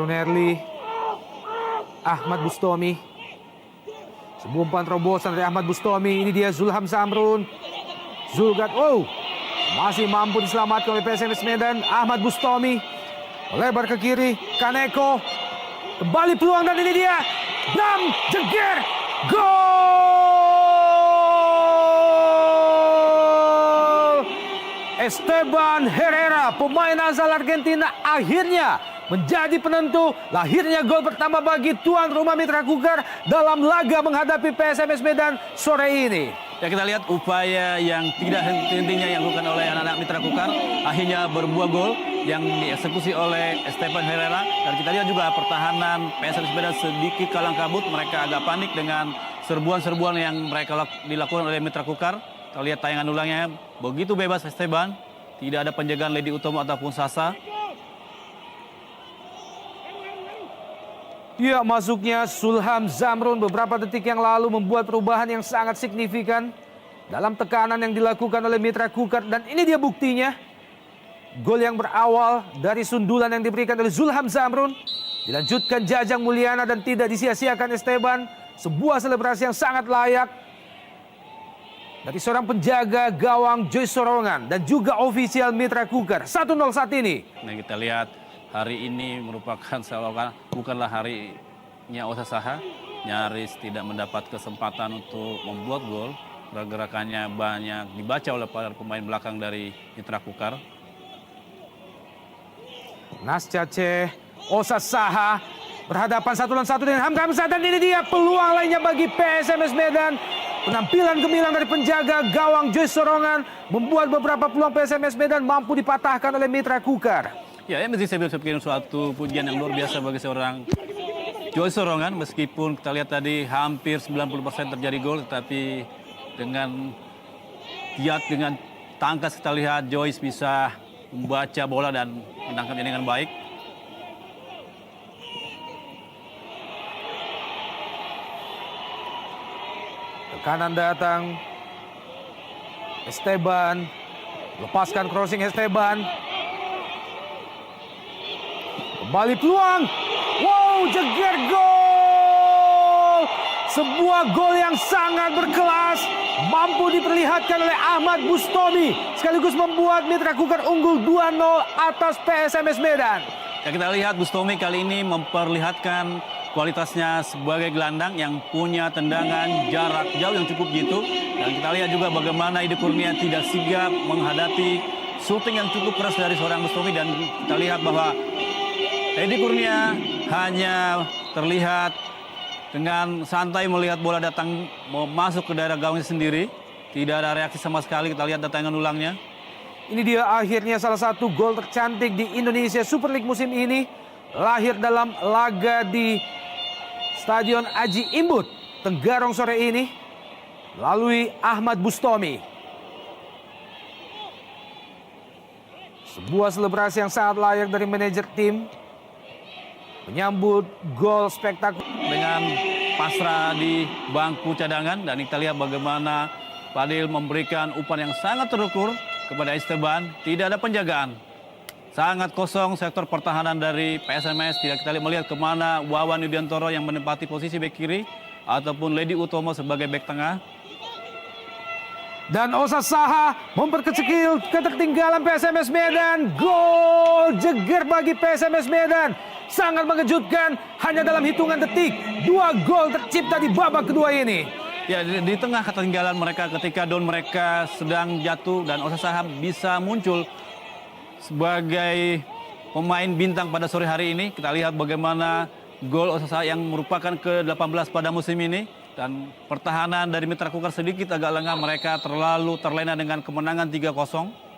Erli, Ahmad Bustomi. Sebuah umpan terobosan dari Ahmad Bustomi. Ini dia Zulham Zamrun. Zulgat, masih mampu diselamatkan oleh PSMS Medan. Ahmad Bustomi lebar ke kiri. Kaneko kembali peluang dan ini dia Bram Jeger, gol! Esteban Herrera, pemain asal Argentina, akhirnya menjadi penentu lahirnya gol pertama bagi tuan rumah Mitra Kukar dalam laga menghadapi PSMS Medan sore ini. Ya, kita lihat upaya yang tidak henti-hentinya yang dilakukan oleh anak-anak Mitra Kukar akhirnya berbuah gol yang dieksekusi oleh Esteban Herrera. Dan kita lihat juga pertahanan PSMS Medan sedikit kalang kabut, mereka agak panik dengan serbuan-serbuan yang mereka dilakukan oleh Mitra Kukar. Kita lihat tayangan ulangnya, begitu bebas Esteban, tidak ada penjagaan Ledi Utomo ataupun Sasa. Ya, masuknya Zulham Zamrun beberapa detik yang lalu membuat perubahan yang sangat signifikan dalam tekanan yang dilakukan oleh Mitra Kukar. Dan ini dia buktinya. Gol yang berawal dari sundulan yang diberikan oleh Zulham Zamrun dilanjutkan Jajang Mulyana dan tidak disia-siakan Esteban. Sebuah selebrasi yang sangat layak dari seorang penjaga gawang Joyce Sorongan dan juga ofisial Mitra Kukar. 1-0 saat ini. Nah, kita lihat hari ini merupakan bukanlah harinya Osa Saha, nyaris tidak mendapat kesempatan untuk membuat gol. Gerakannya banyak dibaca oleh para pemain belakang dari Mitra Kukar. Nascace, Osa Saha berhadapan 1-1 dengan Hamka Hamzah dan ini dia peluang lainnya bagi PSMS Medan. Penampilan gemilang dari penjaga gawang Joyce Sorongan membuat beberapa peluang PSMS Medan mampu dipatahkan oleh Mitra Kukar. Ya, mesti saya bikin suatu pujian yang luar biasa bagi seorang Joyce Sorongan. Meskipun kita lihat tadi hampir 90% terjadi gol, tetapi dengan giat, dengan tangkas kita lihat Joyce bisa membaca bola dan menangkapnya dengan baik. Tekanan datang. Esteban lepaskan crossing Esteban. Kembali peluang. Wow, Jeger, gol! Sebuah gol yang sangat berkelas. Mampu diperlihatkan oleh Ahmad Bustomi. Sekaligus membuat Mitra Kukar unggul 2-0 atas PSMS Medan. Ya, kita lihat Bustomi kali ini memperlihatkan kualitasnya sebagai gelandang yang punya tendangan jarak jauh yang cukup jitu. Dan kita lihat juga bagaimana Ide Kurnia tidak sigap menghadapi shooting yang cukup keras dari seorang Bustomi. Dan kita lihat bahwa Edi Kurnia hanya terlihat dengan santai melihat bola datang mau masuk ke daerah gawangnya sendiri. Tidak ada reaksi sama sekali. Kita lihat tayangan ulangnya. Ini dia akhirnya salah satu gol tercantik di Indonesia Super League musim ini. Lahir dalam laga di Stadion Aji Imbut, Tenggarong sore ini. Melalui Ahmad Bustomi. Sebuah selebrasi yang sangat layak dari manajer tim. Menyambut gol spektakuler Dengan pasrah di bangku cadangan. Dan kita lihat bagaimana Fadil memberikan umpan yang sangat terukur kepada Esteban. Tidak ada penjagaan. Sangat kosong sektor pertahanan dari PSMS. Tidak kita melihat kemana Wawan Yudiantoro yang menempati posisi bek kiri. Ataupun Ledi Utomo sebagai bek tengah. Dan Osa Saha memperkecil ketertinggalan PSMS Medan. Gol Jeger bagi PSMS Medan. Sangat mengejutkan, hanya dalam hitungan detik. 2 gol tercipta di babak kedua ini. Ya, di tengah ketertinggalan mereka ketika down mereka sedang jatuh dan Osa Saha bisa muncul sebagai pemain bintang pada sore hari ini. Kita lihat bagaimana gol Osa Saha yang merupakan ke-18 pada musim ini. Dan pertahanan dari Mitra Kukar sedikit agak lengah, mereka terlalu terlena dengan kemenangan 3-0.